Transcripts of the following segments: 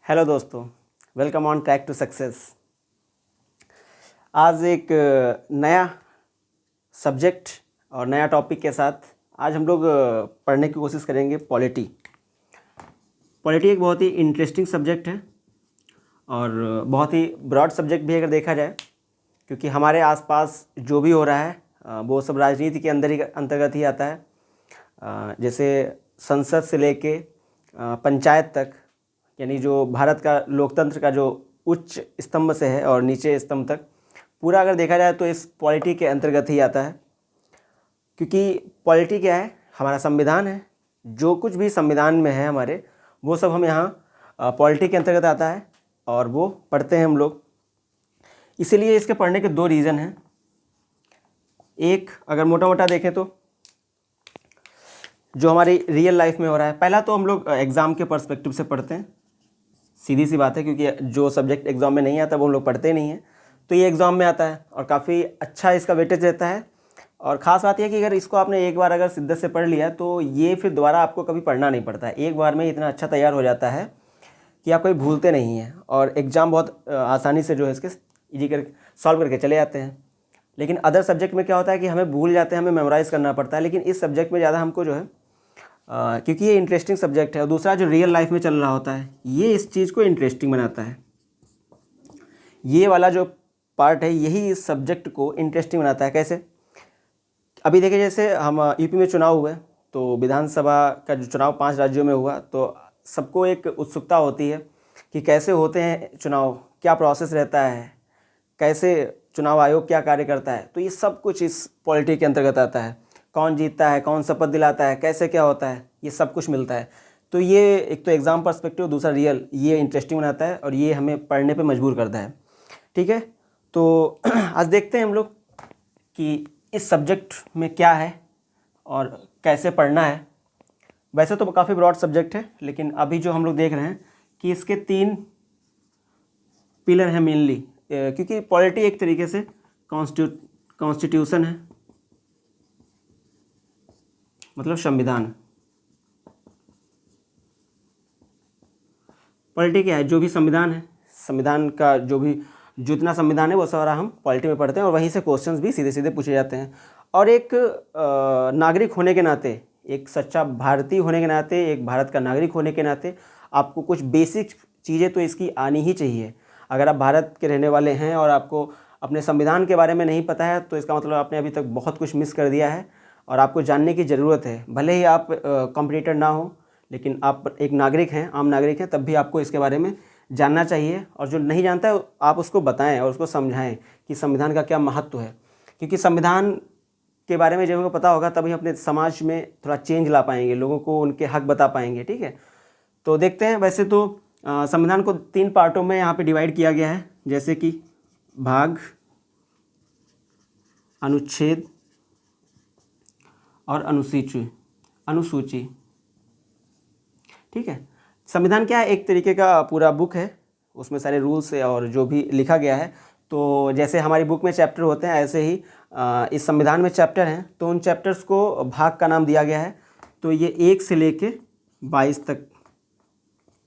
Hello दोस्तों, welcome on track to success. आज एक नया सब्जेक्ट और नया टॉपिक के साथ आज हम लोग पढ़ने की कोशिश करेंगे पॉलिटी। पॉलिटी एक बहुत ही इंटरेस्टिंग सब्जेक्ट है और बहुत ही ब्रॉड सब्जेक्ट भी अगर देखा जाए, क्योंकि हमारे आसपास जो भी हो रहा है वो सब राजनीति के अंतर्गत ही आता है। जैसे संसद से लेके पंचायत तक, यानी जो भारत का लोकतंत्र का जो उच्च स्तंभ से है और नीचे स्तंभ तक पूरा अगर देखा जाए तो इस पॉलिटी के अंतर्गत ही आता है। क्योंकि पॉलिटी क्या है, हमारा संविधान है। जो कुछ भी संविधान में है हमारे, वो सब हम यहाँ पॉलिटी के अंतर्गत आता है और वो पढ़ते हैं हम लोग। इसीलिए इसके पढ़ने के दो रीज़न हैं। एक अगर मोटा मोटा देखें तो जो हमारी रियल लाइफ में हो रहा है, पहला तो हम लोग एग्ज़ाम के पर्सपेक्टिव से पढ़ते हैं, सीधी सी बात है, क्योंकि जो सब्जेक्ट एग्ज़ाम में नहीं आता वो हम लोग पढ़ते नहीं हैं। तो ये एग्ज़ाम में आता है और काफ़ी अच्छा इसका वेटेज रहता है। और ख़ास बात यह कि अगर इसको आपने एक बार अगर शिद्दत से पढ़ लिया तो ये फिर दोबारा आपको कभी पढ़ना नहीं पड़ता है। एक बार में इतना अच्छा तैयार हो जाता है कि आप कभी भूलते नहीं हैं और एग्ज़ाम बहुत आसानी से जो है इसके ईजी कर सॉल्व करके चले जाते हैं। लेकिन अदर सब्जेक्ट में क्या होता है कि हमें भूल जाते हैं, हमें मेमोराइज़ करना पड़ता है। लेकिन इस सब्जेक्ट में ज़्यादा हमको जो है क्योंकि ये इंटरेस्टिंग सब्जेक्ट है और दूसरा जो रियल लाइफ में चल रहा होता है ये इस चीज़ को इंटरेस्टिंग बनाता है। ये वाला जो पार्ट है यही इस सब्जेक्ट को इंटरेस्टिंग बनाता है। कैसे? अभी देखिए, जैसे हम यूपी में चुनाव हुए तो विधानसभा का जो चुनाव 5 राज्यों में हुआ तो सबको एक उत्सुकता होती है कि कैसे होते हैं चुनाव, क्या प्रोसेस रहता है, कैसे चुनाव आयोग क्या कार्य करता है। तो ये सब कुछ इस पॉलिटी के अंतर्गत आता है। कौन जीतता है, कौन शपथ दिलाता है, कैसे क्या होता है, ये सब कुछ मिलता है। तो ये एक तो एग्ज़ाम पर्सपेक्टिव, दूसरा रियल, ये इंटरेस्टिंग बनाता है और ये हमें पढ़ने पे मजबूर करता है। ठीक है, तो आज देखते हैं हम लोग कि इस सब्जेक्ट में क्या है और कैसे पढ़ना है। वैसे तो काफ़ी ब्रॉड सब्जेक्ट है, लेकिन अभी जो हम लोग देख रहे हैं कि इसके 3 पिलर हैं मेनली। क्योंकि पॉलिटी एक तरीके से कॉन्स्टिट्यूशन है, मतलब संविधान। पॉलिटी क्या है? जो भी संविधान है, संविधान का जो भी जितना संविधान है वो सारा हम पॉलिटी में पढ़ते हैं और वहीं से क्वेश्चंस भी सीधे सीधे पूछे जाते हैं। और एक नागरिक होने के नाते, एक सच्चा भारतीय होने के नाते, एक भारत का नागरिक होने के नाते आपको कुछ बेसिक चीज़ें तो इसकी आनी ही चाहिए। अगर आप भारत के रहने वाले हैं और आपको अपने संविधान के बारे में नहीं पता है तो इसका मतलब आपने अभी तक बहुत कुछ मिस कर दिया है और आपको जानने की ज़रूरत है। भले ही आप कॉम्पिटिटर ना हो, लेकिन आप एक नागरिक हैं, आम नागरिक हैं, तब भी आपको इसके बारे में जानना चाहिए। और जो नहीं जानता है आप उसको बताएं और उसको समझाएं कि संविधान का क्या महत्व है। क्योंकि संविधान के बारे में जब हमको पता होगा तभी अपने समाज में थोड़ा चेंज ला पाएंगे, लोगों को उनके हक बता पाएंगे। ठीक है, तो देखते हैं। वैसे तो संविधान को 3 पार्टों में यहाँ पे डिवाइड किया गया है, जैसे कि भाग, अनुच्छेद और अनुसूची। ठीक है, संविधान क्या है? एक तरीके का पूरा बुक है, उसमें सारे रूल्स और जो भी लिखा गया है। तो जैसे हमारी बुक में चैप्टर होते हैं, ऐसे ही इस संविधान में चैप्टर हैं, तो उन चैप्टर्स को भाग का नाम दिया गया है। तो ये 1 से लेके 22 तक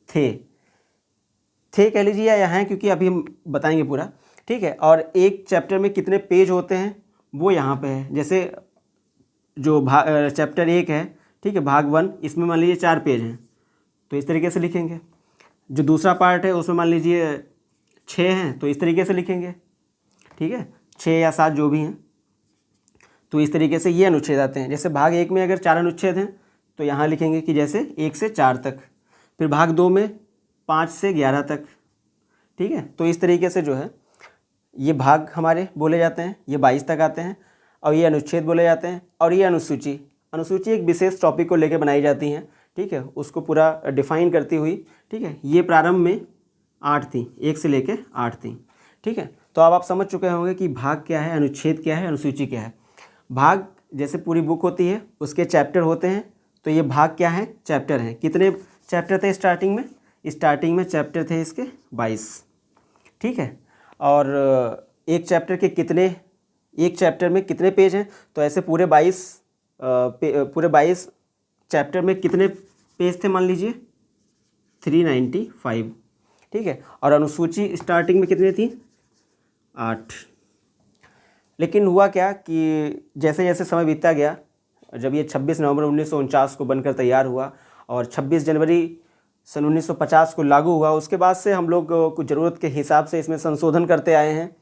थे कह लीजिए या हैं, क्योंकि अभी हम बताएंगे पूरा। ठीक है, और एक चैप्टर में कितने पेज होते हैं वो यहाँ पे है। जैसे जो चैप्टर 1 है, ठीक है, भाग 1, इसमें मान लीजिए 4 पेज हैं तो इस तरीके से लिखेंगे। जो दूसरा पार्ट है उसमें मान लीजिए 6 हैं तो इस तरीके से लिखेंगे। ठीक है, 6 या 7 जो भी हैं, तो इस तरीके से ये अनुच्छेद आते हैं। जैसे भाग 1 में अगर 4 अनुच्छेद हैं तो यहाँ लिखेंगे कि जैसे 1 से 4 तक। फिर भाग 2 में 5 से 11 तक। ठीक है, तो इस तरीके से जो है ये भाग हमारे बोले जाते हैं, ये 22 तक आते हैं। और ये अनुच्छेद बोले जाते हैं। और ये अनुसूची एक विशेष टॉपिक को लेकर बनाई जाती हैं। ठीक है, उसको पूरा डिफाइन करती हुई। ठीक है, ये प्रारंभ में 8 थी, 1 से लेके 8 थी। ठीक है, तो अब आप समझ चुके होंगे कि भाग क्या है, अनुच्छेद क्या है, अनुसूची क्या है। भाग जैसे पूरी बुक होती है, उसके चैप्टर होते हैं, तो ये भाग क्या है? चैप्टर हैं। कितने चैप्टर थे स्टार्टिंग में? स्टार्टिंग में चैप्टर थे इसके 22। ठीक है, और एक चैप्टर में कितने पेज हैं? तो ऐसे पूरे 22 चैप्टर में कितने पेज थे? मान लीजिए 395। ठीक है। और अनुसूची स्टार्टिंग में कितनी थी? 8। लेकिन हुआ क्या कि जैसे जैसे समय बीतता गया, जब ये 26 नवंबर 1949 को बनकर तैयार हुआ और 26 जनवरी सन 1950 को लागू हुआ, उसके बाद से हम लोग कुछ ज़रूरत के हिसाब से इसमें संशोधन करते आए हैं,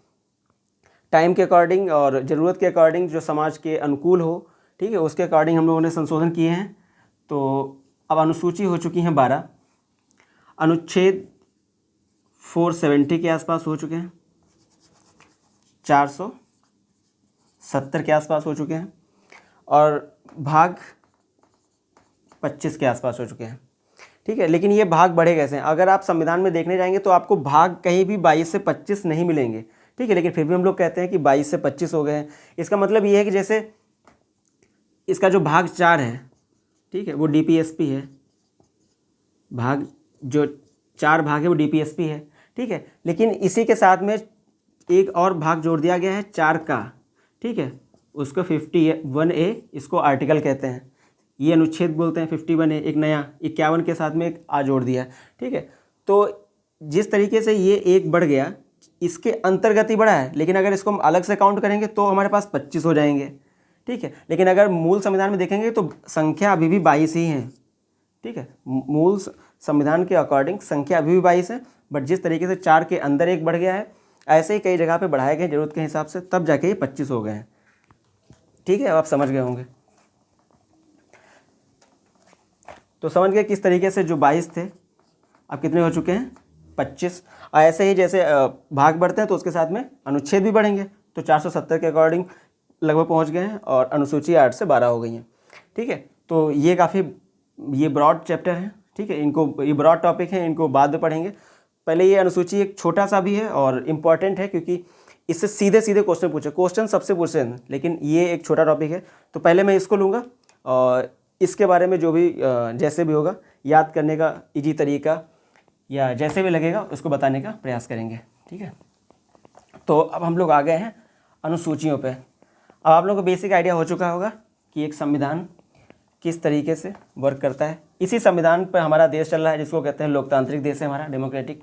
टाइम के अकॉर्डिंग और ज़रूरत के अकॉर्डिंग, जो समाज के अनुकूल हो, ठीक है, उसके अकॉर्डिंग हम लोगों ने संशोधन किए हैं। तो अब अनुसूची हो चुकी हैं 12, अनुच्छेद 470 के आसपास हो चुके हैं, 470 के आसपास हो चुके हैं और भाग 25 के आसपास हो चुके हैं, ठीक है। लेकिन ये भाग बढ़े कैसे हैं? अगर आप संविधान में देखने जाएंगे तो आपको भाग कहीं भी 22 से 25 नहीं मिलेंगे, ठीक है। लेकिन फिर भी हम लोग कहते हैं कि 22 से 25 हो गए हैं। इसका मतलब ये है कि जैसे इसका जो भाग 4 है, ठीक है, वो डीपीएसपी है, भाग जो 4 भाग है वो डीपीएसपी है, ठीक है। लेकिन इसी के साथ में एक और भाग जोड़ दिया गया है 4 का, ठीक है, उसको 51A, इसको आर्टिकल कहते हैं, ये अनुच्छेद बोलते हैं 51A। एक नया 51 के साथ में एक आ जोड़ दिया, ठीक है। तो जिस तरीके से ये एक बढ़ गया, इसके अंतर्गत ही बढ़ा है, लेकिन अगर इसको हम अलग से काउंट करेंगे तो हमारे पास 25 हो जाएंगे, ठीक है। लेकिन अगर मूल संविधान में देखेंगे तो संख्या अभी भी 22 ही है, ठीक है। मूल संविधान के अकॉर्डिंग संख्या अभी भी 22 है, बट जिस तरीके से 4 के अंदर एक बढ़ गया है, ऐसे ही कई जगह पे बढ़ाए गए ज़रूरत के हिसाब से, तब जाके ये 25 हो गए हैं, ठीक है। अब आप समझ गए होंगे। तो समझ गए किस तरीके से जो 22 थे अब कितने हो चुके हैं? 25। और ऐसे ही जैसे भाग बढ़ते हैं तो उसके साथ में अनुच्छेद भी बढ़ेंगे, तो 470 के अकॉर्डिंग लगभग पहुंच गए हैं और अनुसूची 8 से 12 हो गई हैं, ठीक है। तो ये काफ़ी ये ब्रॉड चैप्टर है, ठीक है, इनको ये ब्रॉड टॉपिक है, इनको बाद में पढ़ेंगे। पहले ये अनुसूची एक छोटा सा भी है और इम्पॉर्टेंट है, क्योंकि इससे सीधे सीधे क्वेश्चन पूछे, क्वेश्चन सबसे पूछे हैं, लेकिन ये एक छोटा टॉपिक है। तो पहले मैं इसको लूँगा और इसके बारे में जो भी जैसे भी होगा याद करने का इजी तरीका या जैसे भी लगेगा उसको बताने का प्रयास करेंगे, ठीक है। तो अब हम लोग आ गए हैं अनुसूचियों पे। अब आप लोगों को बेसिक आइडिया हो चुका होगा कि एक संविधान किस तरीके से वर्क करता है। इसी संविधान पर हमारा देश चल रहा है, जिसको कहते हैं लोकतांत्रिक देश है हमारा, डेमोक्रेटिक।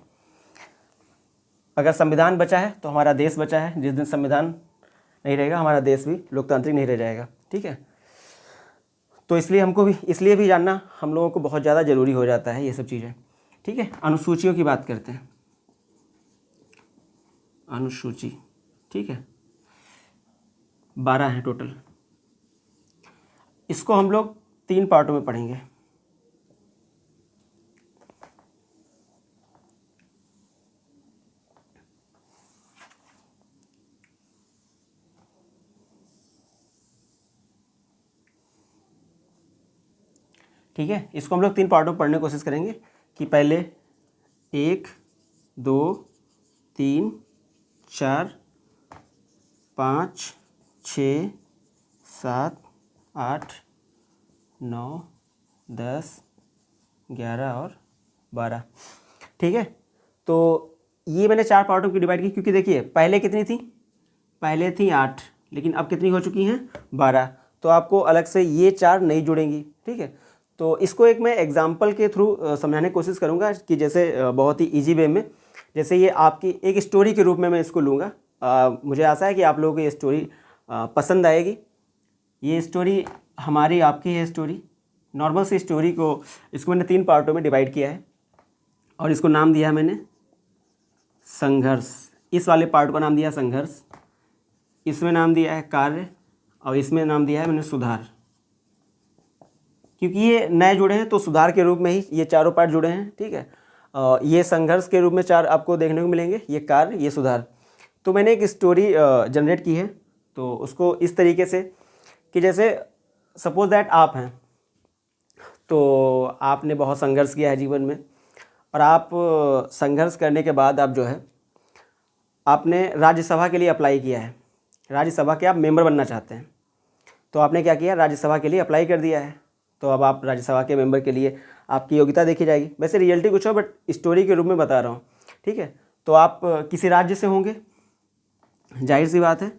अगर संविधान बचा है तो हमारा देश बचा है, जिस दिन संविधान नहीं रहेगा हमारा देश भी लोकतांत्रिक नहीं रह जाएगा, ठीक है। तो इसलिए भी जानना हम लोगों को बहुत ज़्यादा ज़रूरी हो जाता है ये सब चीज़ें, ठीक है। अनुसूचियों की बात करते हैं। अनुसूची, ठीक है, 12 हैं टोटल। इसको हम लोग 3 पार्टों में पढ़ेंगे। ठीक है, इसको हम लोग 3 पार्टों में पढ़ने की कोशिश करेंगे कि पहले 1, 2, 3, 4, 5, 6, 7, 8, 9, 10, 11 और 12, ठीक है। तो ये मैंने 4 पार्टों की डिवाइड की, क्योंकि देखिए पहले कितनी थी? पहले थी 8, लेकिन अब कितनी हो चुकी हैं? 12। तो आपको अलग से ये 4 नहीं जुड़ेंगी, ठीक है। तो इसको एक मैं एग्जाम्पल के थ्रू समझाने की कोशिश करूँगा कि जैसे बहुत ही ईजी वे में, जैसे ये आपकी एक स्टोरी के रूप में मैं इसको लूँगा। मुझे आशा है कि आप लोगों को ये स्टोरी पसंद आएगी। ये स्टोरी हमारी आपकी है स्टोरी, नॉर्मल सी स्टोरी को इसको मैंने 3 पार्टों में डिवाइड किया है और इसको नाम दिया मैंने संघर्ष। इस वाले पार्ट को नाम दिया संघर्ष, इसमें नाम दिया है कार्य और इसमें नाम दिया है मैंने सुधार। क्योंकि ये नए जुड़े हैं तो सुधार के रूप में ही ये चारों पार्ट जुड़े हैं, ठीक है। ये संघर्ष के रूप में 4 आपको देखने को मिलेंगे, ये कार्य, ये सुधार। तो मैंने एक स्टोरी जनरेट की है, तो उसको इस तरीके से कि जैसे सपोज दैट आप हैं, तो आपने बहुत संघर्ष किया है जीवन में और आप संघर्ष करने के बाद आप जो है आपने राज्यसभा के लिए अप्लाई किया है। राज्यसभा के आप मेंबर बनना चाहते हैं, तो आपने क्या किया? राज्यसभा के लिए अप्लाई कर दिया है। तो अब आप राज्यसभा के मेंबर के लिए आपकी योग्यता देखी जाएगी। वैसे रियलिटी कुछ हो, बट स्टोरी के रूप में बता रहा हूँ, ठीक है। तो आप किसी राज्य से होंगे, जाहिर सी बात है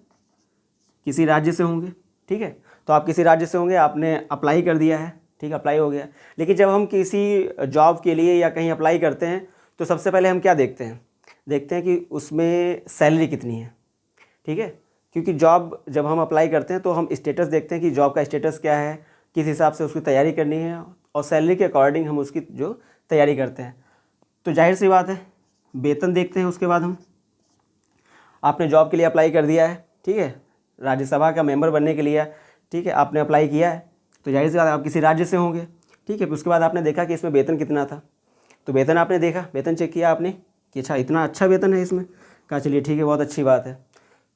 किसी राज्य से होंगे, ठीक है। तो आप किसी राज्य से होंगे, आपने अप्लाई कर दिया है, ठीक है, अप्लाई हो गया। लेकिन जब हम किसी जॉब के लिए या कहीं अप्लाई करते हैं तो सबसे पहले हम क्या देखते हैं कि उसमें सैलरी कितनी है, ठीक है। क्योंकि जॉब जब हम अप्लाई करते हैं तो हम स्टेटस देखते हैं कि जॉब का स्टेटस क्या है, किस हिसाब से उसकी तैयारी करनी है, और सैलरी के अकॉर्डिंग हम उसकी जो तैयारी करते हैं। तो जाहिर सी बात है वेतन देखते हैं। उसके बाद हम, आपने जॉब के लिए अप्लाई कर दिया है, ठीक है, राज्यसभा का मेंबर बनने के लिए, ठीक है, आपने अप्लाई किया है, तो जाहिर सी बात है आप किसी राज्य से होंगे, ठीक है। उसके बाद आपने देखा कि इसमें वेतन कितना था, तो वेतन आपने देखा, वेतन चेक किया आपने कि अच्छा इतना अच्छा वेतन है इसमें, कहा चलिए ठीक है, बहुत अच्छी बात है।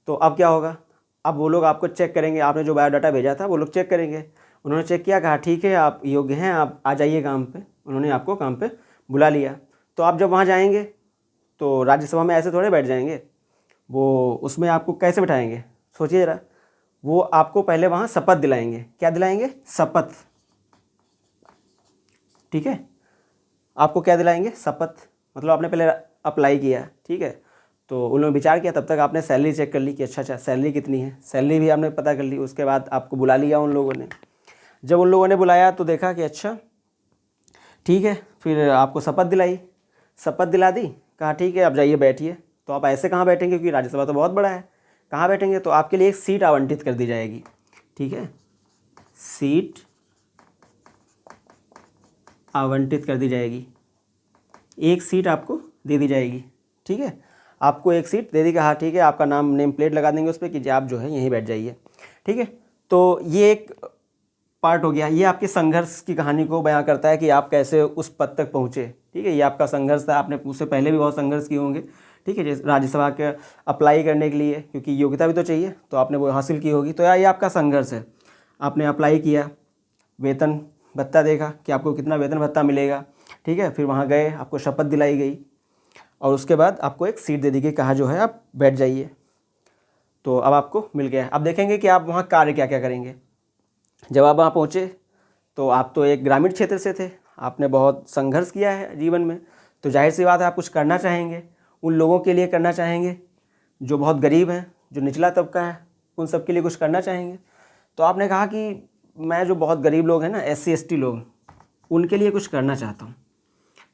तो अब क्या होगा, अब वो लोग आपको चेक करेंगे, आपने जो बायोडाटा भेजा था वो लोग चेक करेंगे। उन्होंने चेक किया, कहा ठीक है आप योग्य हैं, आप आ जाइए काम पे। उन्होंने आपको काम पे बुला लिया। तो आप जब वहाँ जाएंगे तो राज्यसभा में ऐसे थोड़े बैठ जाएंगे, वो उसमें आपको कैसे बिठाएंगे, सोचिए ज़रा। वो आपको पहले वहाँ शपथ दिलाएंगे। क्या दिलाएंगे? शपथ, ठीक है। आपको क्या दिलाएंगे? शपथ। मतलब आपने पहले अप्लाई किया, ठीक है, तो उन्होंने विचार किया, तब तक आपने सैलरी चेक कर ली कि अच्छा सैलरी कितनी है, सैलरी भी आपने पता कर ली। उसके बाद आपको बुला लिया उन लोगों ने। जब उन लोगों ने बुलाया तो देखा कि अच्छा ठीक है, फिर आपको शपथ दिलाई, शपथ दिला दी, कहा ठीक है अब जाइए बैठिए। तो आप ऐसे कहाँ बैठेंगे, क्योंकि राज्यसभा तो बहुत बड़ा है, कहाँ बैठेंगे? तो आपके लिए एक सीट आवंटित कर दी जाएगी, ठीक है, सीट आवंटित कर दी जाएगी, एक सीट आपको दे दी जाएगी, ठीक है। आपको एक सीट दे दी कि हाँ ठीक है, आपका नाम नेम प्लेट लगा देंगे उस पर कि आप जो है यहीं बैठ जाइए, ठीक है। तो ये एक पार्ट हो गया। ये आपके संघर्ष की कहानी को बयां करता है कि आप कैसे उस पद तक पहुँचे, ठीक है। ये आपका संघर्ष था, आपने उससे पहले भी बहुत संघर्ष किए होंगे, ठीक है, जैसे राज्यसभा के अप्लाई करने के लिए, क्योंकि योग्यता भी तो चाहिए, तो आपने वो हासिल की होगी। तो ये आपका संघर्ष है। आपने अप्लाई किया, वेतन भत्ता देखा कि आपको कितना वेतन भत्ता मिलेगा, ठीक है। फिर वहाँ गए, आपको शपथ दिलाई गई, और उसके बाद आपको एक सीट दे दी गई, कहा जो है आप बैठ जाइए। तो अब आपको मिल गया। अब देखेंगे कि आप वहाँ कार्य क्या क्या करेंगे। जब आप वहाँ पहुँचे तो आप तो एक ग्रामीण क्षेत्र से थे, आपने बहुत संघर्ष किया है जीवन में, तो जाहिर सी बात है आप कुछ करना चाहेंगे, उन लोगों के लिए करना चाहेंगे जो बहुत गरीब हैं, जो निचला तबका है, उन सब के लिए कुछ करना चाहेंगे। तो आपने कहा कि मैं जो बहुत गरीब लोग हैं ना, SC ST लोग, उनके लिए कुछ करना चाहता हूँ,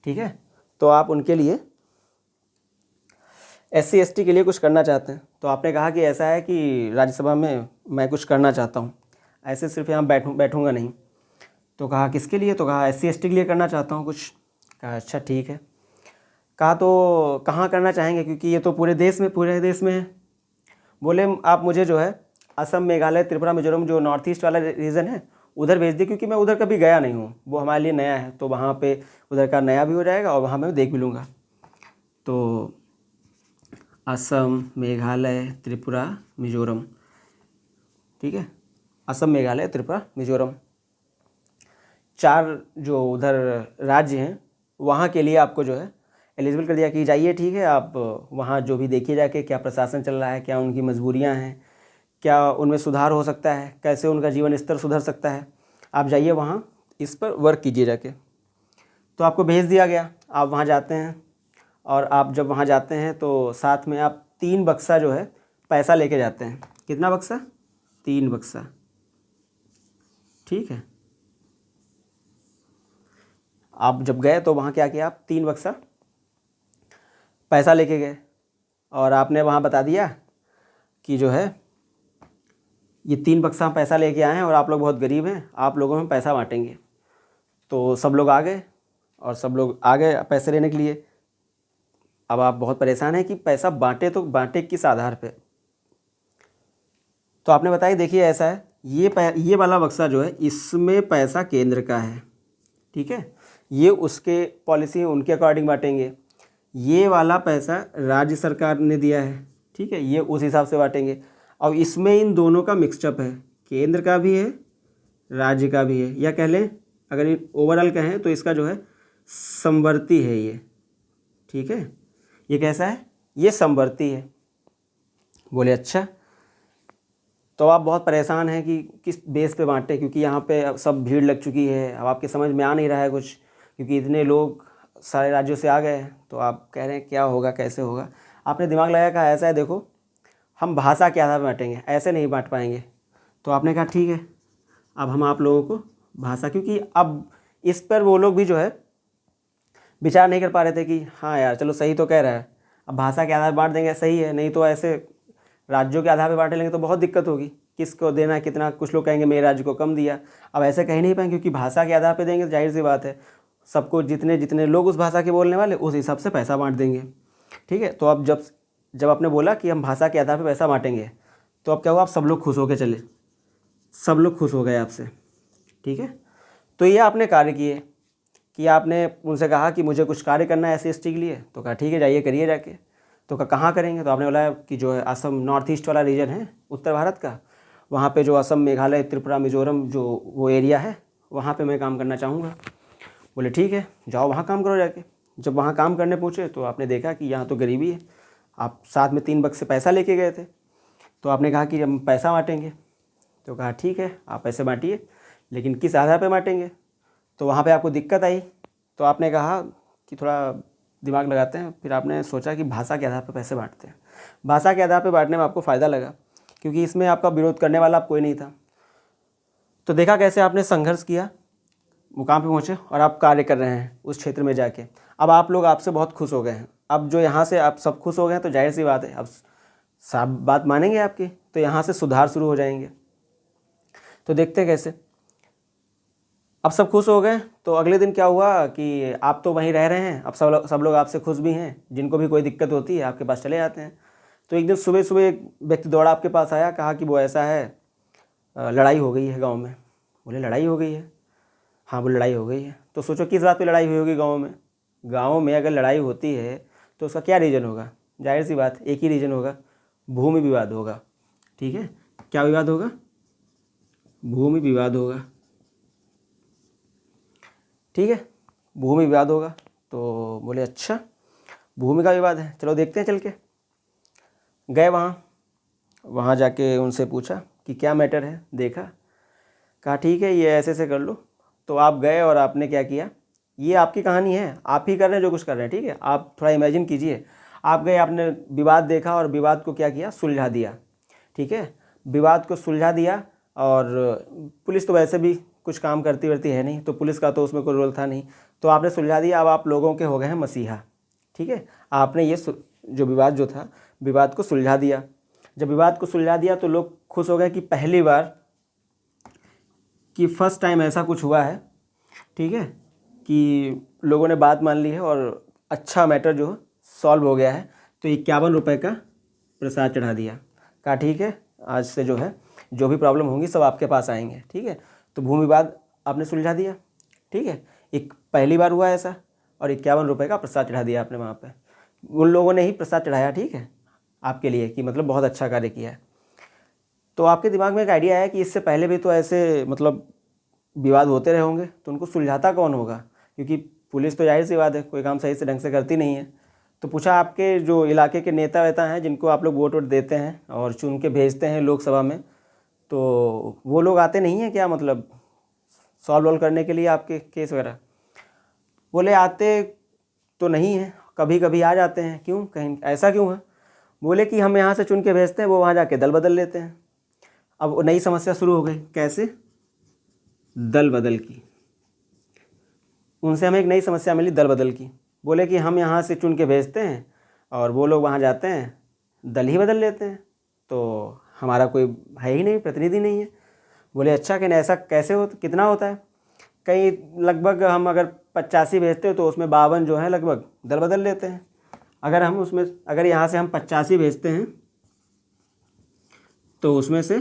ठीक है। तो आप उनके लिए SC ST के लिए कुछ करना चाहते हैं। तो आपने कहा कि ऐसा है कि राज्यसभा में मैं कुछ करना चाहता हूँ, ऐसे सिर्फ यहाँ बैठूँगा नहीं। तो कहा किसके लिए? तो कहा SC ST के लिए करना चाहता हूँ कुछ। कहा अच्छा ठीक है। कहा तो कहाँ करना चाहेंगे, क्योंकि ये तो पूरे देश में है। बोले आप मुझे जो है असम, मेघालय, त्रिपुरा, मिजोरम, जो नॉर्थ ईस्ट वाला रीजन है उधर भेज दिए, क्योंकि मैं उधर कभी गया नहीं हूँ, वो हमारे लिए नया है। तो वहाँ पे उधर का नया भी हो जाएगा और वहाँ मैं देख भी लूँगा। तो असम, मेघालय, त्रिपुरा, मिजोरम, ठीक है, असम, मेघालय, त्रिपुरा, मिजोरम, 4 जो उधर राज्य हैं, वहाँ के लिए आपको जो है एलिजिबल कर दिया कि जाइए, ठीक है, आप वहाँ जो भी देखिए जाके क्या प्रशासन चल रहा है, क्या उनकी मजबूरियाँ हैं, क्या उनमें सुधार हो सकता है, कैसे उनका जीवन स्तर सुधर सकता है, आप जाइए वहाँ इस पर वर्क कीजिए जाके। तो आपको भेज दिया गया, आप वहाँ जाते हैं, और आप जब वहाँ जाते हैं तो साथ में आप 3 बक्सा जो है पैसा लेके जाते हैं। कितना बक्सा? 3 बक्सा, ठीक है। आप जब गए तो वहाँ क्या किया, आप 3 बक्सा पैसा लेके गए, और आपने वहाँ बता दिया कि जो है ये 3 बक्सा पैसा लेके आए हैं और आप लोग बहुत गरीब हैं, आप लोगों में पैसा बांटेंगे। तो सब लोग आ गए, और सब लोग आ गए पैसे लेने के लिए। अब आप बहुत परेशान हैं कि पैसा बांटे तो बांटे किस आधार पे। तो आपने बताया देखिए ऐसा है, ये वाला बक्सा जो है इसमें पैसा केंद्र का है, ठीक है, ये उसके पॉलिसी उनके अकॉर्डिंग बांटेंगे। ये वाला पैसा राज्य सरकार ने दिया है, ठीक है, ये उस हिसाब से बांटेंगे। और इसमें इन दोनों का मिक्सचअप है, केंद्र का भी है, राज्य का भी है, या कह लें अगर ओवरऑल कहें तो इसका जो है समवर्ती है ये, ठीक है। ये कैसा है? ये समवर्ती है। बोले अच्छा। तो आप बहुत परेशान हैं कि किस बेस पे बांटें, क्योंकि यहाँ पे अब सब भीड़ लग चुकी है, अब आपके समझ में आ नहीं रहा है कुछ, क्योंकि इतने लोग सारे राज्यों से आ गए हैं। तो आप कह रहे हैं क्या होगा, कैसे होगा। आपने दिमाग लगाया, कहा ऐसा है देखो, हम भाषा के आधार पर बांटेंगे, ऐसे नहीं बांट पाएंगे। तो आपने कहा ठीक है, अब हम आप लोगों को भाषा, क्योंकि अब इस पर वो लोग भी जो है विचार नहीं कर पा रहे थे कि हाँ यार चलो सही तो कह रहा है, अब भाषा के आधार पर बांट देंगे सही है, नहीं तो ऐसे राज्यों के आधार पर बांट लेंगे तो बहुत दिक्कत होगी, किसको देना कितना, कुछ लोग कहेंगे मेरे राज्य को कम दिया। अब ऐसे कह नहीं पाएंगे क्योंकि भाषा के आधार पर देंगे तो जाहिर सी बात है सबको जितने जितने लोग उस भाषा के बोलने वाले उस हिसाब से पैसा बांट देंगे। ठीक है, तो अब जब जब आपने बोला कि हम भाषा के आधार पर पैसा बांटेंगे तो अब क्या हुआ, आप सब लोग खुश होकर चले, सब लोग खुश हो गए आपसे। ठीक है, तो ये आपने कार्य किए कि आपने उनसे कहा कि मुझे कुछ कार्य करना है SC ST के लिए, तो कहा ठीक है जाइए करिए जाके। तो कहाँ करेंगे, तो आपने बोला कि जो है असम नॉर्थ ईस्ट वाला रीजन है उत्तर भारत का, वहाँ पे जो असम मेघालय त्रिपुरा मिजोरम जो वो एरिया है वहाँ पे मैं काम करना चाहूँगा। बोले ठीक है जाओ वहाँ काम करो जाके। जब वहाँ काम करने पहुँचे तो आपने देखा कि यहाँ तो गरीबी है, आप साथ में 3 बक्से पैसा लेके गए थे, तो आपने कहा कि हम पैसा बांटेंगे। तो कहा ठीक है आप पैसे बांटिए, लेकिन किस आधार पर बांटेंगे। तो वहाँ पे आपको दिक्कत आई, तो आपने कहा कि थोड़ा दिमाग लगाते हैं, फिर आपने सोचा कि भाषा के आधार पर पैसे बांटते हैं। भाषा के आधार पर बांटने में आपको फ़ायदा लगा क्योंकि इसमें आपका विरोध करने वाला आप कोई नहीं था। तो देखा कैसे आपने संघर्ष किया, मुकाम पे पहुँचे और आप कार्य कर रहे हैं उस क्षेत्र में जाके। अब आप लोग आपसे बहुत खुश हो गए हैं। अब जो यहाँ से आप सब खुश हो गए हैं तो जाहिर सी बात है अब साफ बात मानेंगे आपकी, तो यहाँ से सुधार शुरू हो जाएंगे। तो देखते हैं कैसे। अब सब खुश हो गए तो अगले दिन क्या हुआ कि आप तो वहीं रह रहे हैं, अब सब लोग आपसे खुश भी हैं, जिनको भी कोई दिक्कत होती है आपके पास चले आते हैं। तो एक दिन सुबह सुबह एक व्यक्ति दौड़ा आपके पास आया, कहा कि वो ऐसा है लड़ाई हो गई है गांव में। बोले लड़ाई हो गई है? हाँ बोले लड़ाई हो गई है। तो सोचो किस बात पे लड़ाई हुई होगी गाँव में। गाँव में अगर लड़ाई होती है तो उसका क्या रीज़न होगा, जाहिर सी बात एक ही रीज़न होगा, भूमि विवाद होगा। ठीक है, क्या विवाद होगा, भूमि विवाद होगा। ठीक है, भूमि विवाद होगा। तो बोले अच्छा भूमि का विवाद है, चलो देखते हैं चल के। गए वहाँ जाके उनसे पूछा कि क्या मैटर है, देखा, कहा ठीक है ये ऐसे ऐसे कर लो। तो आप गए और आपने क्या किया, ये आपकी कहानी है, आप ही कर रहे हैं जो कुछ कर रहे हैं। ठीक है, आप थोड़ा इमेजिन कीजिए, आप गए आपने विवाद देखा और विवाद को क्या किया, सुलझा दिया। ठीक है, विवाद को सुलझा दिया। और पुलिस तो वैसे भी कुछ काम करती वरती है नहीं, तो पुलिस का तो उसमें कोई रोल था नहीं, तो आपने सुलझा दिया। अब आप लोगों के हो गए हैं मसीहा। ठीक है, आपने ये जो विवाद जो था विवाद को सुलझा दिया। जब विवाद को सुलझा दिया तो लोग खुश हो गए कि पहली बार कि फर्स्ट टाइम ऐसा कुछ हुआ है। ठीक है, कि लोगों ने बात मान ली है और अच्छा मैटर जो सॉल्व हो गया है। तो 51 रुपये का प्रसाद चढ़ा दिया, कहा ठीक है आज से जो है जो भी प्रॉब्लम होंगी सब आपके पास आएंगे। ठीक है, तो भूमि विवाद आपने सुलझा दिया। ठीक है, एक पहली बार हुआ ऐसा और 51 रुपये का प्रसाद चढ़ा दिया आपने वहाँ पे। उन लोगों ने ही प्रसाद चढ़ाया, ठीक है, आपके लिए, कि मतलब बहुत अच्छा कार्य किया है। तो आपके दिमाग में एक आइडिया है कि इससे पहले भी तो ऐसे मतलब विवाद होते रहे होंगे, तो उनको सुलझाता कौन होगा, क्योंकि पुलिस तो जाहिर सी बात है कोई काम सही से ढंग से करती नहीं है। तो पूछा आपके जो इलाके के नेता वेता हैं जिनको आप लोग वोट देते हैं और चुन के भेजते हैं लोकसभा में, तो वो लोग आते नहीं हैं क्या, मतलब सॉल्व वॉल्व करने के लिए आपके केस वगैरह। बोले आते तो नहीं हैं, कभी कभी आ जाते हैं, क्यों, कहीं ऐसा क्यों है। बोले कि हम यहाँ से चुन के भेजते हैं, वो वहाँ जाके दल बदल लेते हैं। अब नई समस्या शुरू हो गई, कैसे, दल बदल की। उनसे हमें एक नई समस्या मिली दल बदल की। बोले कि हम यहाँ से चुन के भेजते हैं और वो लोग वहाँ जाते हैं दल ही बदल लेते हैं, तो हमारा कोई है ही नहीं, प्रतिनिधि नहीं है। बोले अच्छा कहने ऐसा कैसे होता, कितना होता है, कहीं लगभग हम अगर 85 भेजते हो तो उसमें 52 जो है लगभग दल बदल लेते हैं। अगर यहाँ से हम 85 भेजते हैं तो उसमें से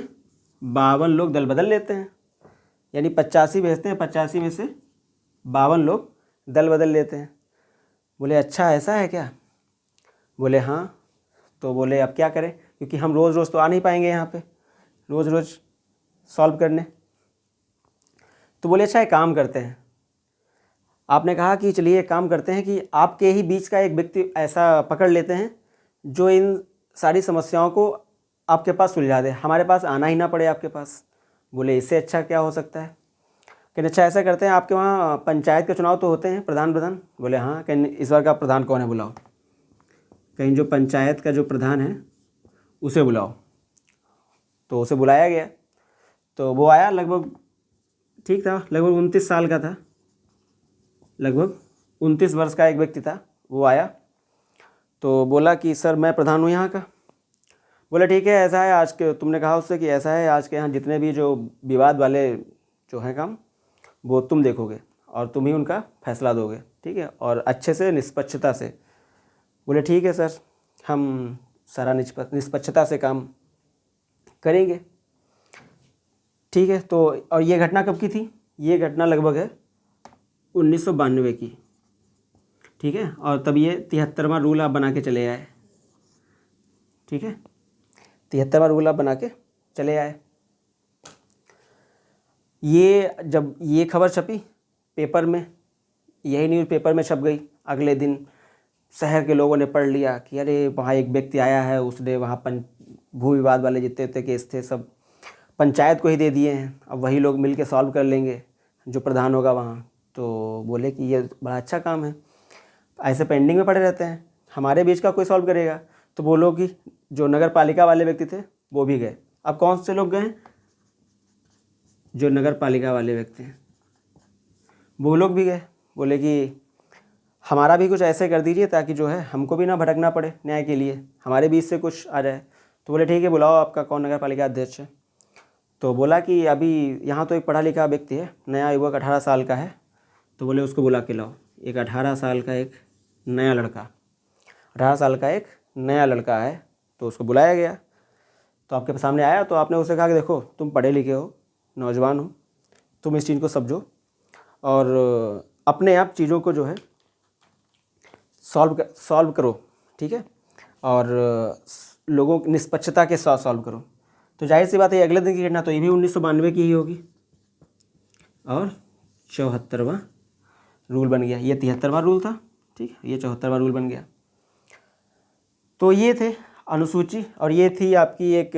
52 लोग दल बदल लेते हैं, यानी 85 भेजते हैं, 85 में से 52 लोग दल बदल लेते हैं। बोले अच्छा ऐसा है क्या। बोले हाँ। तो बोले अब क्या करें, क्योंकि हम रोज़ रोज़ तो आ नहीं पाएंगे यहाँ पे रोज़ रोज़ सॉल्व करने। तो बोले अच्छा एक काम करते हैं। आपने कहा कि चलिए एक काम करते हैं कि आपके ही बीच का एक व्यक्ति ऐसा पकड़ लेते हैं जो इन सारी समस्याओं को आपके पास सुलझा दे, हमारे पास आना ही ना पड़े आपके पास। बोले इससे अच्छा क्या हो सकता है। कहीं अच्छा ऐसा करते हैं, आपके वहाँ पंचायत के चुनाव तो होते हैं, प्रधान। बोले हाँ। कहीं इस बार का प्रधान कौन है बुलाओ, कहीं जो पंचायत का जो प्रधान है उसे बुलाओ। तो उसे बुलाया गया, तो वो आया, लगभग ठीक था, लगभग 29 साल का था लगभग। 29 वर्ष का एक व्यक्ति था, वो आया तो बोला कि सर मैं प्रधान हूँ यहाँ का। बोला ठीक है, ऐसा है आज के, तुमने कहा उससे कि ऐसा है आज के यहाँ जितने भी जो विवाद वाले जो हैं काम, वो तुम देखोगे और तुम ही उनका फैसला दोगे, ठीक है, और अच्छे से निष्पक्षता से। बोले ठीक है सर, हम सारा निष्पक्षता से काम करेंगे। ठीक है, तो और ये घटना कब की थी? ये घटना लगभग है 1992 की, ठीक है, और तब ये 73वां रूल आप बना के चले आए, ठीक है, 73वां रूल आप बना के चले आए। ये जब ये खबर छपी पेपर में, यही न्यूज़ पेपर में छप गई, अगले दिन शहर के लोगों ने पढ़ लिया कि अरे वहाँ एक व्यक्ति आया है, उसने वहाँ भू विवाद वाले जितने जितने केस थे सब पंचायत को ही दे दिए हैं, अब वही लोग मिल के सॉल्व कर लेंगे, जो प्रधान होगा वहाँ। तो बोले कि ये बड़ा अच्छा काम है, ऐसे पेंडिंग में पड़े रहते हैं, हमारे बीच का कोई सॉल्व करेगा। तो बोलो कि जो नगर पालिका वाले व्यक्ति थे वो भी गए। अब कौन से लोग गए? जो नगर पालिका वाले व्यक्ति हैं वो लोग भी गए। बोले कि हमारा भी कुछ ऐसे कर दीजिए ताकि जो है हमको भी ना भटकना पड़े न्याय के लिए, हमारे बीच से कुछ आ जाए। तो बोले ठीक है, बुलाओ आपका कौन नगर पालिका अध्यक्ष है। तो बोला कि अभी यहाँ तो एक पढ़ा लिखा व्यक्ति है, नया युवक 18 साल का है, तो बोले उसको बुला के लाओ। एक 18 साल का एक नया लड़का, 18 साल का एक नया लड़का है, तो उसको बुलाया गया। तो आपके सामने आया तो आपने उसे कहा कि देखो तुम पढ़े लिखे हो, नौजवान हो, तुम इस चीज़ को समझो और अपने आप चीज़ों को जो है सॉल्व करो, ठीक है, और लोगों की निष्पक्षता के साथ सॉल्व करो। तो जाहिर सी बात है अगले दिन की घटना तो ये भी 1992 की ही होगी, और 74वां रूल बन गया। ये 73वां रूल था, ठीक है, ये 74वां रूल बन गया। तो ये थे अनुसूची, और ये थी आपकी एक,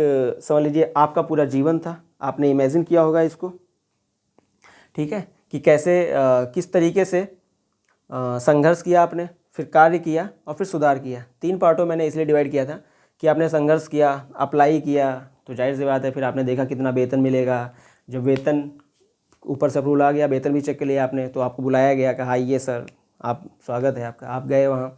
समझ लीजिए आपका पूरा जीवन था, आपने इमेजिन किया होगा इसको, ठीक है, कि कैसे किस तरीके से संघर्ष किया आपने, फिर कार्य किया और फिर सुधार किया। 3 पार्टों मैंने इसलिए डिवाइड किया था कि आपने संघर्ष किया, अप्लाई किया, तो जाहिर सी बात है फिर आपने देखा कितना वेतन मिलेगा। जब वेतन ऊपर से अप्रूवल आ गया, वेतन भी चेक कर लिया आपने, तो आपको बुलाया गया, कहा ये सर आप स्वागत है आपका। आप गए वहाँ,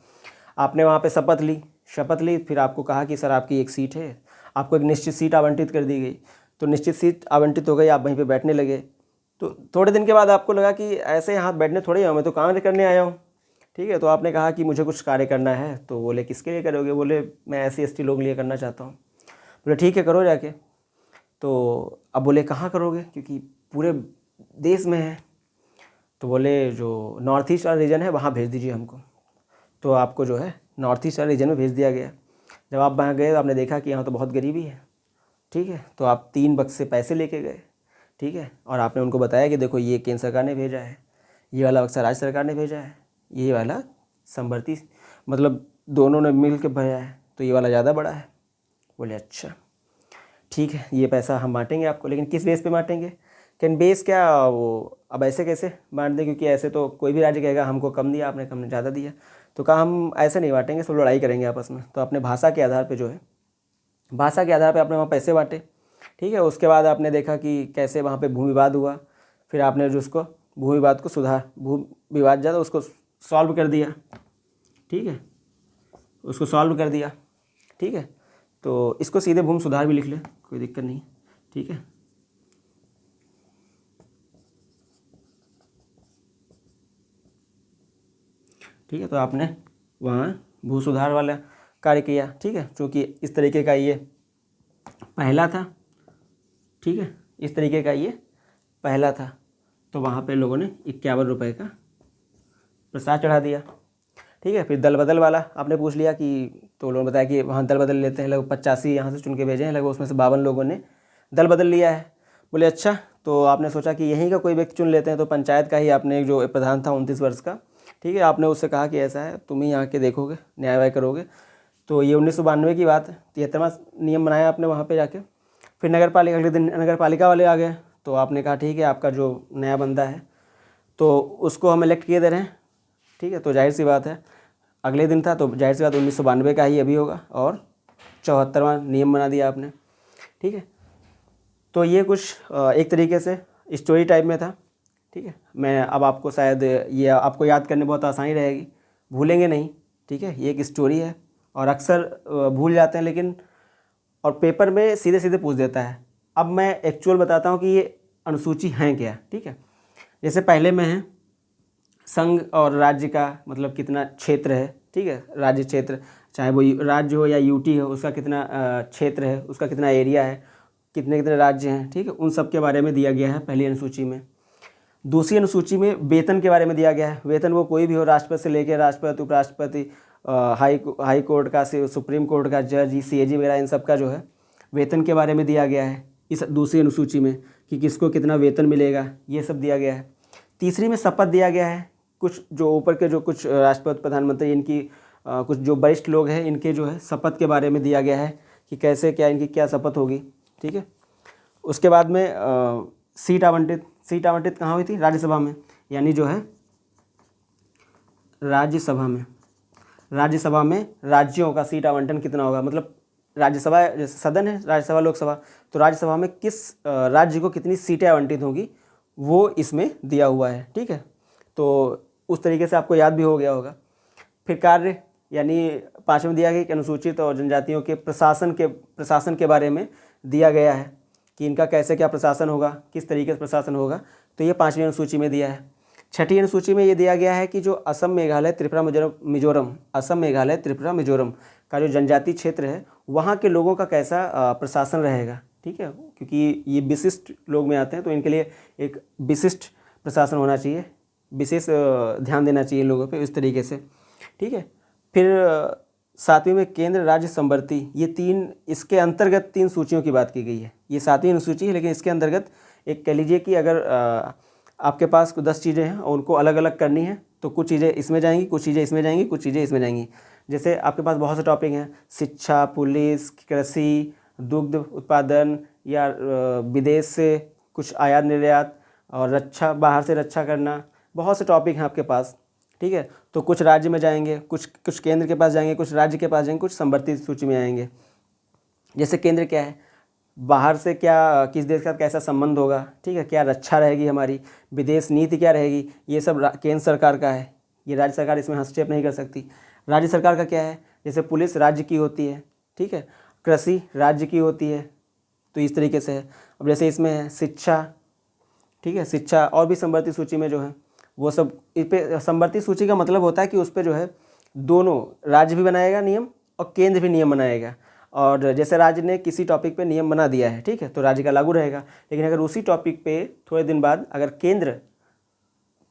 आपने वहाँ पे शपथ ली, फिर आपको कहा कि सर आपकी एक सीट है, आपको एक निश्चित सीट आवंटित कर दी गई। तो निश्चित सीट आवंटित हो गई, आप वहीं पे बैठने लगे। तो थोड़े दिन के बाद आपको लगा कि ऐसे यहाँ बैठने थोड़े ही मैं तो काम करने आया हूँ, ठीक है। तो आपने कहा कि मुझे कुछ कार्य करना है। तो बोले किसके लिए करोगे? बोले मैं SC ST लोग लिए करना चाहता हूँ। बोले ठीक है करो जाके। तो अब बोले कहाँ करोगे, क्योंकि पूरे देश में है। तो बोले जो नॉर्थ ईस्ट वाला रीजन है वहाँ भेज दीजिए हमको। तो आपको जो है नॉर्थ ईस्ट वाले रीजन में भेज दिया गया। जब आप वहाँ गए तो आपने देखा कि यहाँ तो बहुत गरीबी है, ठीक है। तो आप 3 बक्से पैसे लेके गए, ठीक है, और आपने उनको बताया कि देखो ये केंद्र सरकार ने भेजा है, ये वाला बक्सा राज्य सरकार ने भेजा है, ये वाला समवर्ती मतलब दोनों ने मिल के भेजा है, तो ये वाला ज़्यादा बड़ा है। बोले अच्छा ठीक है, ये पैसा हम बांटेंगे आपको, लेकिन किस बेस पे बांटेंगे? कैन बेस क्या वो अब ऐसे कैसे बांट दें, क्योंकि ऐसे तो कोई भी राज्य कहेगा हमको कम दिया आपने, हमने ज़्यादा दिया। तो कहा हम ऐसे नहीं बांटेंगे, सब लड़ाई करेंगे आपस में। तो अपने भाषा के आधार पे जो है, भाषा के आधार पे आपने वहाँ पैसे बांटे, ठीक है। उसके बाद आपने देखा कि कैसे वहाँ पे भू विवाद हुआ, फिर आपने जो उसको भू विवाद को भू विवाद ज़्यादा उसको सॉल्व कर दिया, ठीक है, उसको सॉल्व कर दिया, ठीक है। तो इसको सीधे भूमि सुधार भी लिख लें, कोई दिक्कत नहीं, ठीक है। ठीक है, तो आपने वहाँ भू सुधार वाला कार्य किया, ठीक है, क्योंकि इस तरीके का ये पहला था, ठीक है, इस तरीके का ये पहला था। तो वहाँ पे लोगों ने 51 रुपये का प्रसाद चढ़ा दिया, ठीक है। फिर दल बदल वाला आपने पूछ लिया कि, तो लोगों ने बताया कि वहाँ दल बदल लेते हैं, लगभग 85 यहाँ से चुन के भेजे हैं, लगभग उसमें से 52 लोगों ने दल बदल लिया है। बोले अच्छा, तो आपने सोचा कि यहीं का कोई व्यक्ति चुन लेते हैं। तो पंचायत का ही आपने जो प्रधान था 29 वर्ष का, ठीक है, आपने उससे कहा कि ऐसा है तुम ही यहाँ के देखोगे, न्याय वाय करोगे। तो ये 1992 की बात है। 73वां नियम बनाया आपने वहाँ पे जाके। फिर नगर पालिका, अगले दिन नगर पालिका वाले आ गए, तो आपने कहा ठीक है आपका जो नया बंदा है तो उसको हम इलेक्ट किए दे रहे हैं, ठीक है। तो जाहिर सी बात है अगले दिन था, तो जाहिर सी बात 1992 का ही अभी होगा, और 74वां नियम बना दिया आपने, ठीक है। तो ये कुछ एक तरीके से स्टोरी टाइप में था, ठीक है। मैं अब आपको शायद ये आपको याद करने बहुत आसानी रहेगी, भूलेंगे नहीं, ठीक है। ये एक स्टोरी है और अक्सर भूल जाते हैं, लेकिन और पेपर में सीधे सीधे पूछ देता है। अब मैं एक्चुअल बताता हूँ कि ये अनुसूची हैं क्या, ठीक है। जैसे पहले में है संघ और राज्य का मतलब कितना क्षेत्र है, ठीक है। राज्य क्षेत्र, चाहे वो राज्य हो या यूटी हो, उसका कितना क्षेत्र है, उसका कितना एरिया है, कितने कितने राज्य हैं, ठीक है। उन सब के बारे में दिया गया है पहली अनुसूची में। दूसरी अनुसूची में वेतन के बारे में दिया गया है। वेतन वो कोई भी हो, राष्ट्रपति से लेकर राष्ट्रपति, उपराष्ट्रपति, हाई कोर्ट का, सुप्रीम कोर्ट का जज, सीएजी वगैरह, इन सब का जो है वेतन के बारे में दिया गया है इस दूसरी अनुसूची में, कि किसको कितना वेतन मिलेगा, ये सब दिया गया है। तीसरी में शपथ दिया गया है। कुछ जो ऊपर के जो कुछ राष्ट्रपति, प्रधानमंत्री, इनकी कुछ जो वरिष्ठ लोग हैं, इनके जो है शपथ के बारे में दिया गया है कि कैसे क्या इनकी क्या शपथ होगी, ठीक है। उसके बाद में सीट आवंटित कहाँ हुई थी? राज्यसभा में, यानी जो है राज्यसभा में राज्यों का सीट आवंटन कितना होगा, मतलब राज्यसभा जैसे सदन है, राज्यसभा, लोकसभा, तो राज्यसभा में किस राज्य को कितनी सीटें आवंटित होंगी वो इसमें दिया हुआ है, ठीक है। तो उस तरीके से आपको याद भी हो गया होगा। फिर कार्य, यानी 5वें में दिया गया कि अनुसूचित और जनजातियों के प्रशासन के बारे में दिया गया है कि इनका कैसे क्या प्रशासन होगा, किस तरीके से प्रशासन होगा, तो ये 5वीं अनुसूची में दिया है। 6ठी अनुसूची में ये दिया गया है कि जो असम, मेघालय, त्रिपुरा, मिजोरम का जो जनजातीय क्षेत्र है, वहाँ के लोगों का कैसा प्रशासन रहेगा, ठीक है। क्योंकि ये विशिष्ट लोग में आते हैं, तो इनके लिए एक विशिष्ट प्रशासन होना चाहिए, विशेष ध्यान देना चाहिए लोगों पे, इस तरीके से, ठीक है। फिर 7वीं में केंद्र राज्य समवर्ती, ये 3, इसके अंतर्गत 3 सूचियों की बात की गई है। ये 7वीं अनुसूची है, लेकिन इसके अंतर्गत एक कह लीजिए कि अगर आपके पास 10 चीज़ें हैं और उनको अलग अलग करनी है, तो कुछ चीज़ें इसमें जाएंगी, कुछ चीज़ें इसमें जाएंगी, कुछ चीज़ें इसमें जाएंगी। जैसे आपके पास बहुत से टॉपिक हैं, शिक्षा, पुलिस, कृषि, दुग्ध उत्पादन, या विदेश से कुछ आयात निर्यात, और रक्षा, बाहर से रक्षा करना, बहुत से टॉपिक हैं आपके पास, ठीक है। तो कुछ राज्य में जाएंगे, कुछ केंद्र के पास जाएंगे, कुछ राज्य के पास जाएंगे, कुछ समवर्ती सूची में आएंगे। जैसे केंद्र क्या है, बाहर से क्या, किस देश का कैसा संबंध होगा, ठीक है, क्या रक्षा रहेगी हमारी, विदेश नीति क्या रहेगी, ये सब केंद्र सरकार का है, ये राज्य सरकार इसमें हस्तक्षेप नहीं कर सकती। राज्य सरकार का क्या है, जैसे पुलिस राज्य की होती है, ठीक है, कृषि राज्य की होती है, तो इस तरीके से है। अब जैसे इसमें है शिक्षा, ठीक है, शिक्षा और भी समवर्ती सूची में जो है वो सब, इस पे समवर्ती सूची का मतलब होता है कि उस पर जो है दोनों राज्य भी बनाएगा नियम और केंद्र भी नियम बनाएगा। और जैसे राज्य ने किसी टॉपिक पे नियम बना दिया है, ठीक है, तो राज्य का लागू रहेगा। लेकिन अगर उसी टॉपिक पे थोड़े दिन बाद अगर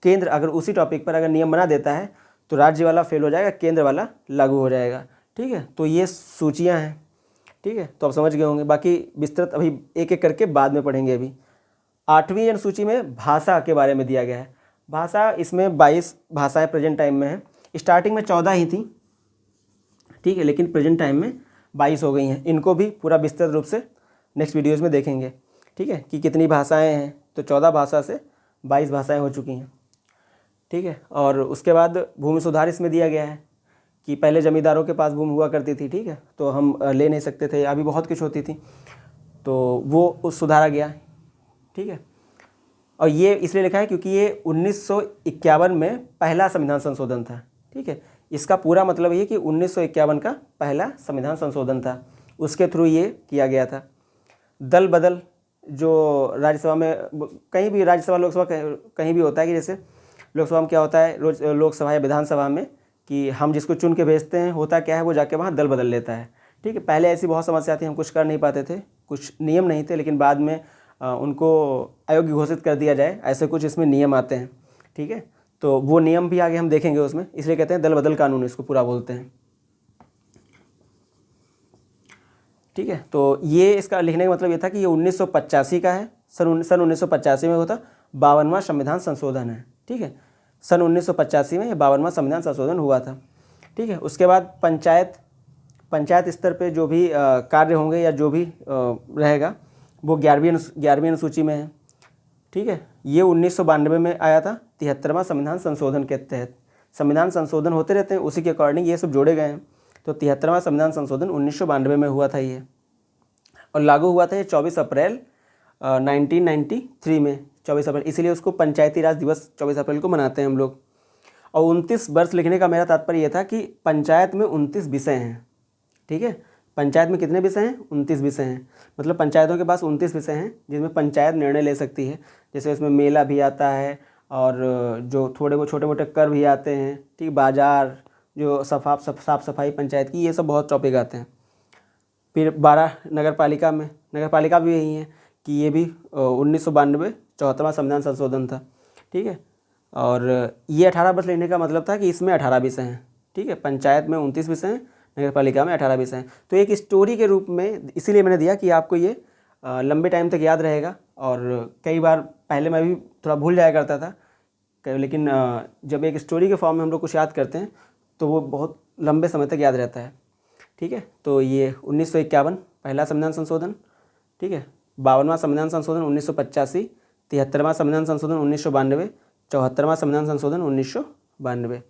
केंद्र अगर उसी टॉपिक पर अगर नियम बना देता है, तो राज्य वाला फेल हो जाएगा, केंद्र वाला लागू हो जाएगा, ठीक है। तो ये सूचियाँ हैं, ठीक है। तो आप समझ गए होंगे, बाकी विस्तृत अभी एक एक करके बाद में पढ़ेंगे। अभी 8वीं अनुसूची में भाषा के बारे में दिया गया है। भाषा, इसमें 22 भाषाएं प्रेजेंट टाइम में हैं। स्टार्टिंग में 14 ही थी, ठीक है, लेकिन प्रेजेंट टाइम में 22 हो गई हैं। इनको भी पूरा विस्तृत रूप से नेक्स्ट वीडियोज़ में देखेंगे, ठीक है, कि कितनी भाषाएं हैं। तो 14 भाषा से 22 भाषाएं हो चुकी हैं, ठीक है। और उसके बाद भूमि सुधार इसमें दिया गया है कि पहले जमींदारों के पास भूमि हुआ करती थी, ठीक है, तो हम ले नहीं सकते थे, अभी बहुत कुछ होती थी, तो वो सुधारा गया, ठीक है। और ये इसलिए लिखा है क्योंकि ये 1951 में पहला संविधान संशोधन था, ठीक है। इसका पूरा मतलब ये कि 1951 का पहला संविधान संशोधन था, उसके थ्रू ये किया गया था। दल बदल जो राज्यसभा में, कहीं भी राज्यसभा लोकसभा कहीं भी होता है कि जैसे लोकसभा में क्या होता है, रोज लोकसभा या विधानसभा में कि हम जिसको चुन के भेजते हैं, होता क्या है, वो जाके वहाँ दल बदल लेता है, ठीक है। पहले ऐसी बहुत समस्या थी, हम कुछ कर नहीं पाते थे, कुछ नियम नहीं थे, लेकिन बाद में उनको अयोग्य घोषित कर दिया जाए, ऐसे कुछ इसमें नियम आते हैं, ठीक है। तो वो नियम भी आगे हम देखेंगे उसमें, इसलिए कहते हैं दल बदल कानून, इसको पूरा बोलते हैं, ठीक है। तो ये इसका लिखने का मतलब ये था कि ये 1985 का है, सन 1985 में होता 52वां संविधान संशोधन है, ठीक है। सन 1985 में ये 52वां संविधान संशोधन हुआ था, ठीक है। उसके बाद पंचायत स्तर पे जो भी कार्य होंगे या जो भी रहेगा, वो 11वीं अनुसूची में है, ठीक है। ये 1992 में आया था, 73वां संविधान संशोधन के तहत। संविधान संशोधन होते रहते हैं, उसी के अकॉर्डिंग ये सब जोड़े गए हैं। तो 73वां संविधान संशोधन 1992 में हुआ था ये, और लागू हुआ था ये 24 अप्रैल 1993 में 24 अप्रैल, इसीलिए उसको पंचायती राज दिवस 24 अप्रैल को मनाते हैं हम लोग। और 29 वर्ष लिखने का मेरा तात्पर्य ये था कि पंचायत में 29 विषय हैं, ठीक है। पंचायत में कितने विषय हैं? 29 विषय हैं। मतलब पंचायतों के पास 29 विषय हैं जिसमें पंचायत निर्णय ले सकती है। जैसे इसमें मेला भी आता है और जो थोड़े वो छोटे मोटे कर भी आते हैं, ठीक, बाजार, जो साफ सफाई पंचायत की, ये सब बहुत टॉपिक आते हैं। फिर 12 नगर पालिका भी यही है कि ये भी 1992 74वां संविधान संशोधन था, ठीक है। और ये 18 वर्ष लेने का मतलब था कि इसमें 18 विषय हैं, ठीक है। पंचायत में 29 विषय हैं, नगर पालिका में 18 विषय हैं। तो एक स्टोरी के रूप में इसीलिए मैंने दिया कि आपको ये लंबे टाइम तक याद रहेगा। और कई बार पहले मैं भी थोड़ा भूल जाया करता था, लेकिन जब एक स्टोरी के फॉर्म में हम लोग कुछ याद करते हैं तो वो बहुत लंबे समय तक याद रहता है, ठीक है। तो ये 1951 पहला संविधान संशोधन, ठीक है। 52वां संविधान संशोधन 1985, 73वां संविधान संशोधन 1992, 74वां संविधान संशोधन 1992।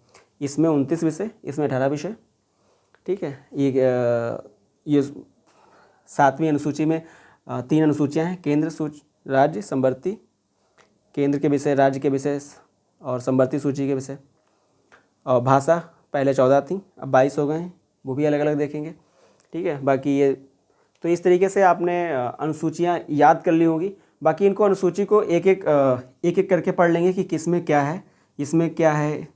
इसमें 29 विषय, इसमें 18 विषय, ठीक है। ये 7वीं अनुसूची में 3 अनुसूचियाँ हैं, केंद्र सूची, राज्य, संवर्ती, केंद्र के विषय, राज्य के विषय और संवर्ती सूची के विषय। और भाषा पहले 14 थी, अब 22 हो गए हैं, वो भी अलग अलग देखेंगे, ठीक है। बाकी ये तो इस तरीके से आपने अनुसूचियाँ याद कर ली होंगी। बाकी इनको अनुसूची को एक एक करके पढ़ लेंगे कि किस में क्या है, इसमें क्या है,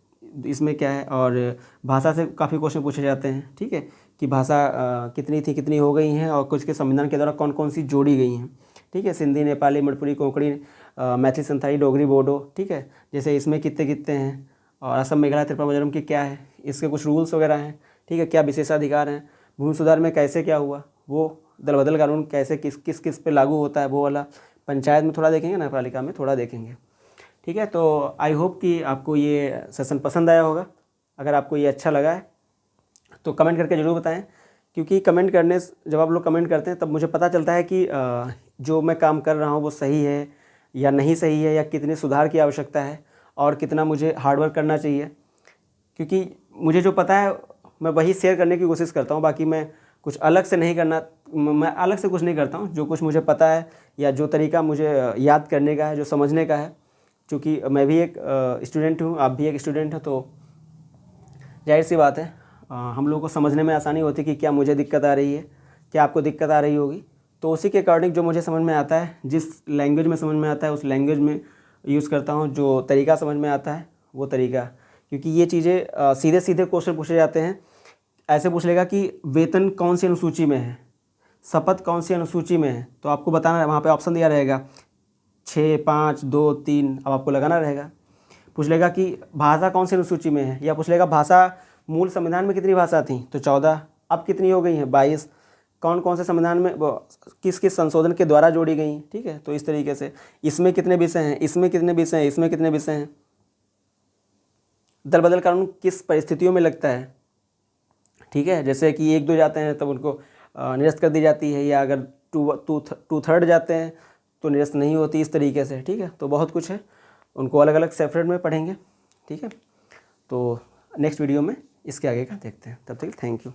इसमें क्या है। और भाषा से काफ़ी क्वेश्चन पूछे जाते हैं, ठीक है, कि भाषा कितनी थी, कितनी हो गई हैं, और कुछ के संविधान के द्वारा कौन कौन सी जोड़ी गई हैं, ठीक है। सिंधी, नेपाली, मणिपुरी, कोंकणी, मैथिली, संथाली, डोगरी, बोडो, ठीक है। जैसे इसमें कितने कितने हैं, और असम, मेघालय, त्रिपुरा, मिजोरम की क्या है, इसके कुछ रूल्स वगैरह हैं, ठीक है। क्या विशेषाधिकार हैं, भूमि सुधार में कैसे क्या हुआ, वो दल बदल कानून कैसे किस किस पे लागू होता है, वो वाला पंचायत में थोड़ा देखेंगे, नगर पालिका में थोड़ा देखेंगे, ठीक है। तो आई होप कि आपको ये सेशन पसंद आया होगा। अगर आपको ये अच्छा लगा है तो कमेंट करके ज़रूर बताएं, क्योंकि कमेंट करने से, जब आप लोग कमेंट करते हैं तब मुझे पता चलता है कि जो मैं काम कर रहा हूँ वो सही है या नहीं सही है, या कितने सुधार की आवश्यकता है और कितना मुझे हार्डवर्क करना चाहिए। क्योंकि मुझे जो पता है मैं वही शेयर करने की कोशिश करता हूँ, बाकी मैं कुछ अलग से नहीं करना, मैं अलग से कुछ नहीं करता हूँ। जो कुछ मुझे पता है या जो तरीका मुझे याद करने का है, जो समझने का है, क्योंकि मैं भी एक स्टूडेंट हूँ, आप भी एक स्टूडेंट हो, तो जाहिर सी बात है हम लोगों को समझने में आसानी होती है कि क्या मुझे दिक्कत आ रही है, क्या आपको दिक्कत आ रही होगी। तो उसी के अकॉर्डिंग जो मुझे समझ में आता है, जिस लैंग्वेज में समझ में आता है उस लैंग्वेज में यूज़ करता हूँ, जो तरीका समझ में आता है वो तरीका। क्योंकि ये चीज़ें सीधे सीधे क्वेश्चन पूछे जाते हैं। ऐसे पूछ लेगा कि वेतन कौन सी अनुसूची में है, शपथ कौन सी अनुसूची में है, तो आपको बताना है, वहाँ पे ऑप्शन दिया रहेगा 6, 5, 2, 3, अब आपको लगाना रहेगा। पूछ लेगा कि भाषा कौन सी अनुसूची में है, या पूछ लेगा भाषा मूल संविधान में कितनी भाषा थी, तो 14, अब कितनी हो गई हैं, 22, कौन कौन से संविधान में किस किस संशोधन के द्वारा जोड़ी गई, ठीक है। तो इस तरीके से इसमें कितने विषय हैं, इसमें कितने विषय हैं, इसमें कितने विषय हैं, दल बदल कानून किस परिस्थितियों में लगता है, ठीक है। जैसे कि 1, 2 जाते हैं तब उनको निरस्त कर दी जाती है, या अगर 2/3 जाते हैं तो निरस्त नहीं होती, इस तरीके से, ठीक है। तो बहुत कुछ है, उनको अलग अलग सेपरेट में पढ़ेंगे, ठीक है। तो नेक्स्ट वीडियो में इसके आगे का देखते हैं। तब तक थैंक यू।